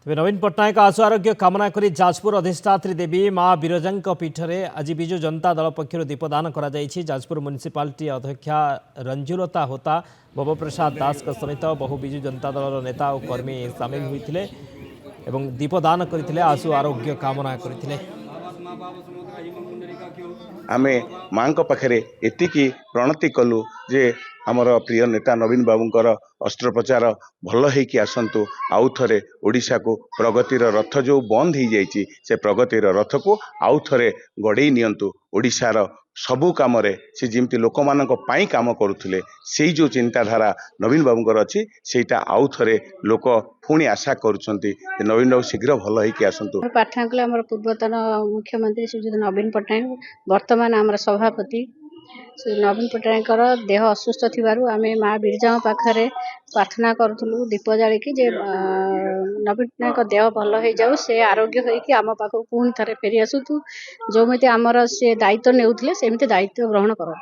तेज नवीन पट्टनायक आशु आरोग्य कामना करी जाजपुर अधिष्ठात्री देवी माँ विरजा पीठरे आज विजु जनता दल पक्षर दीपदान कर जाजपुर म्युनिसिपालिटी अध्यक्षा रंजुलता होता बबप्रसाद दास समेत बहु विजु जनता दल नेता और कर्मी सामिल होते दीपदान करते आशु आरोग्य कामना करते। आमे माँ पाखे एतिकी प्रणति कलु जे आमर प्रिय नेता नवीन बाबूंकर अस्त्रोपचार भल होइकी आसंतु आउ थे ओडिशा को प्रगतिर रथ जो बंद हो जाइए से प्रगतिर रथ को आउ थे गड़े नियंतु ओडिशार सबु काम से जमी लोक मान काम करुले से जो चिंताधारा नवीन बाबूंकर अच्छी सेटा आउ थे लोक पुणी आशा करुँच नवीन बाबू शीघ्र भल होइकी आसंतु। पाठांकल आम पूर्वतन मुख्यमंत्री श्री नवीन पट्टनायक वर्तमान आम सभापति श्री नवीन पट्टनायक देह असुस्थ थिबारु आमे माँ बिरजा पाखरे प्रार्थना करूँ दीप जालिकी जे नवीन पट्टनायक देह भल हो जाऊ से आरोग्य होइकी आम पाखक पुणी थे फेरी आसतु जोमिति आमर से दायित्व नेउथिले सेमिति दायित्व ग्रहण करत।